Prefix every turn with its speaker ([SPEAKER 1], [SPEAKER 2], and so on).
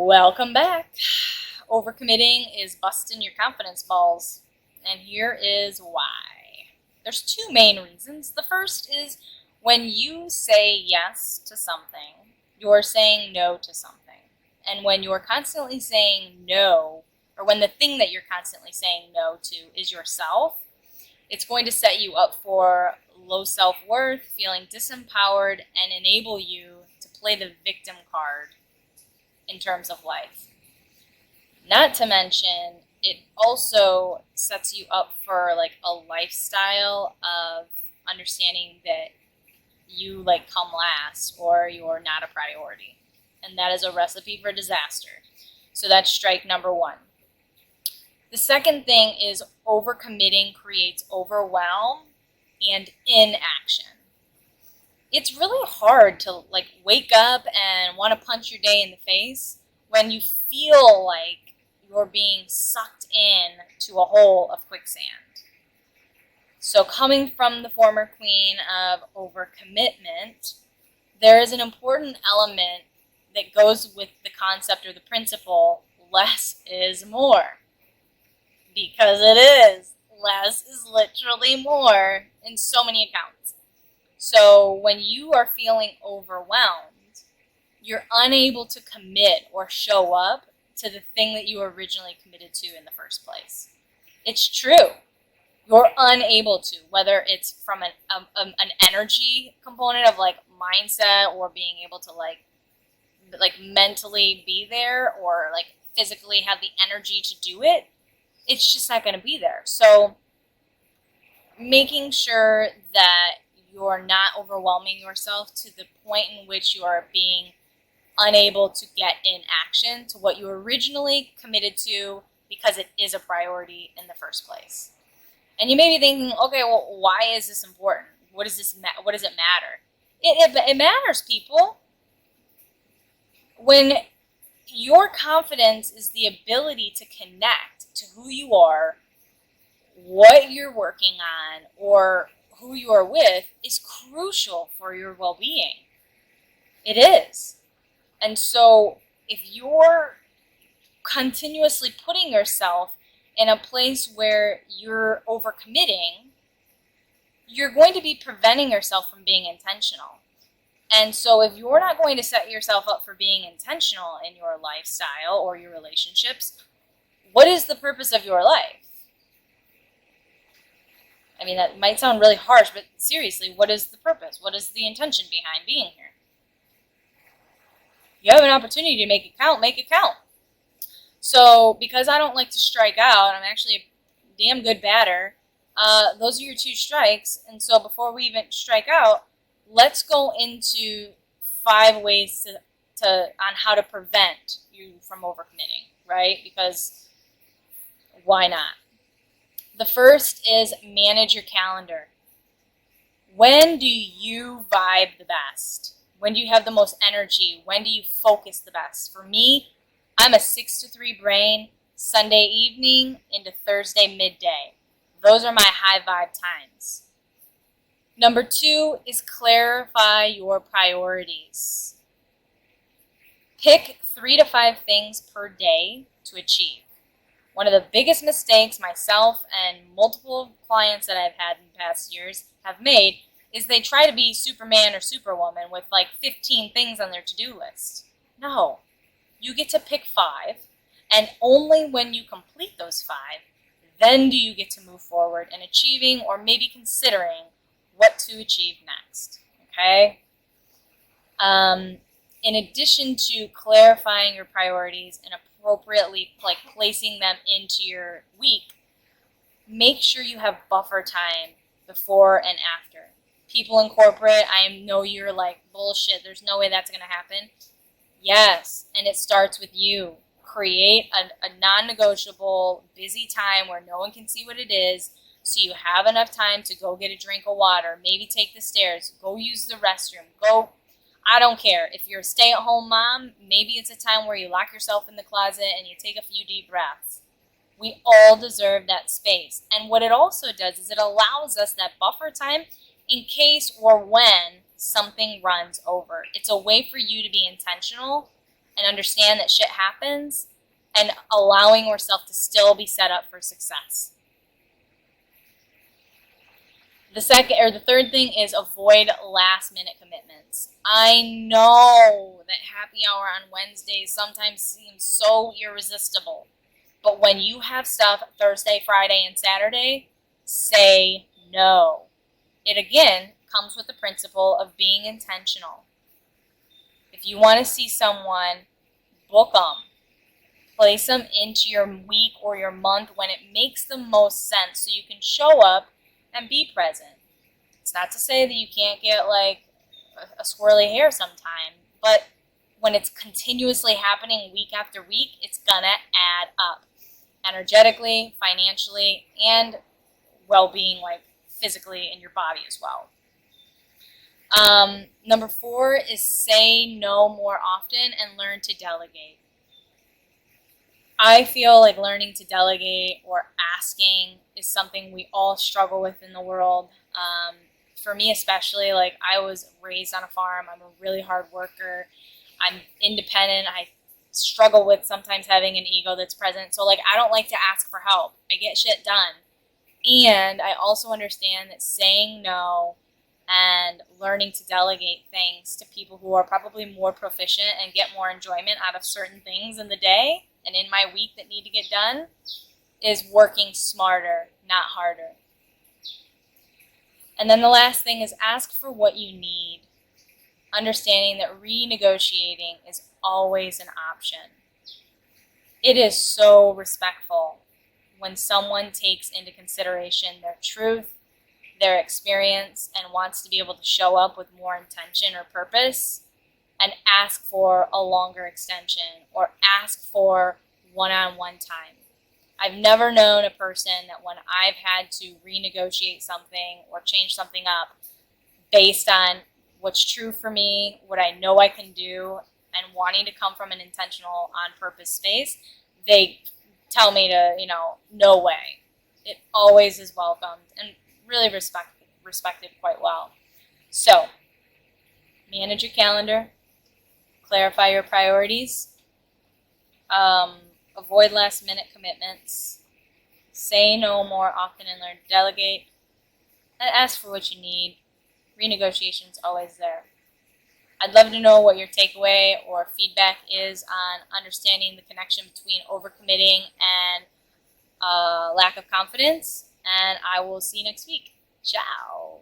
[SPEAKER 1] Welcome back. Overcommitting is busting your confidence balls. And here is why. There's two main reasons. The first is when you say yes to something, you're saying no to something. And when you're constantly saying no, or when the thing that you're constantly saying no to is yourself, it's going to set you up for low self-worth, feeling disempowered, and enable you to play the victim card in terms of life. Not to mention, it also sets you up for like a lifestyle of understanding that you come last or you're not a priority. And that is a recipe for disaster. So that's strike number one. The second thing is overcommitting creates overwhelm and inaction. It's really hard to wake up and want to punch your day in the face when you feel like you're being sucked in to a hole of quicksand. So coming from the former queen of overcommitment, there is an important element that goes with the concept or the principle, less is more. Because it is. Less is literally more in so many accounts. So when you are feeling overwhelmed, you're unable to commit or show up to the thing that you originally committed to in the first place. It's true. You're unable to, whether it's from an energy component of mindset or being able to mentally be there or physically have the energy to do it. It's just not going to be there. So making sure that you're not overwhelming yourself to the point in which you are being unable to get in action to what you originally committed to because it is a priority in the first place. And you may be thinking, okay, well, why is this important? What does it matter? It matters, people. When your confidence is the ability to connect to who you are, what you're working on, or who you are with is crucial for your well-being. It is. And so if you're continuously putting yourself in a place where you're overcommitting, you're going to be preventing yourself from being intentional. And so if you're not going to set yourself up for being intentional in your lifestyle or your relationships, what is the purpose of your life? I mean, that might sound really harsh, but seriously, what is the purpose? What is the intention behind being here? You have an opportunity to make it count, make it count. So because I don't like to strike out, I'm actually a damn good batter, those are your two strikes. And so before we even strike out, let's go into 5 ways on how to prevent you from overcommitting, right? Because why not? The first is manage your calendar. When do you vibe the best? When do you have the most energy? When do you focus the best? For me, I'm a 6 to 3 brain, Sunday evening into Thursday midday. Those are my high vibe times. Number 2 is clarify your priorities. Pick 3 to 5 things per day to achieve. One of the biggest mistakes myself and multiple clients that I've had in the past years have made is they try to be Superman or Superwoman with 15 things on their to-do list. No, you get to pick 5, and only when you complete those 5, then do you get to move forward in achieving or maybe considering what to achieve next, okay? In addition to clarifying your priorities and appropriately placing them into your week, make sure you have buffer time before and after. People in corporate, I know you're bullshit, there's no way that's going to happen. Yes, and it starts with you. Create a non-negotiable, busy time where no one can see what it is, so you have enough time to go get a drink of water, maybe take the stairs, go use the restroom, I don't care. If you're a stay-at-home mom, maybe it's a time where you lock yourself in the closet and you take a few deep breaths. We all deserve that space. And what it also does is it allows us that buffer time in case or when something runs over. It's a way for you to be intentional and understand that shit happens and allowing yourself to still be set up for success. The third thing is avoid last minute commitments. I know that happy hour on Wednesdays sometimes seems so irresistible, but when you have stuff Thursday, Friday, and Saturday, say no. It again comes with the principle of being intentional. If you want to see someone, book them. Place them into your week or your month when it makes the most sense so you can show up and be present. It's not to say that you can't get like a squirrely hair sometime, but when it's continuously happening week after week, it's gonna add up energetically, financially, and well-being, like physically in your body as well. Number 4 is say no more often and learn to delegate. I feel like learning to delegate or asking is something we all struggle with in the world. For me especially, like I was raised on a farm. I'm a really hard worker. I'm independent. I struggle with sometimes having an ego that's present. So like I don't like to ask for help. I get shit done. And I also understand that saying no and learning to delegate things to people who are probably more proficient and get more enjoyment out of certain things in the day and in my week that need to get done is working smarter, not harder. And then the last thing is ask for what you need, understanding that renegotiating is always an option. It is so respectful when someone takes into consideration their truth, their experience, and wants to be able to show up with more intention or purpose and ask for a longer extension or ask for one-on-one time. I've never known a person that when I've had to renegotiate something or change something up based on what's true for me, what I know I can do, and wanting to come from an intentional, on-purpose space, they tell me to, no way. It always is welcomed and really respected quite well. So, manage your calendar, clarify your priorities, avoid last-minute commitments, say no more often and learn to delegate, and ask for what you need. Renegotiation's always there. I'd love to know what your takeaway or feedback is on understanding the connection between overcommitting and lack of confidence, and I will see you next week. Ciao.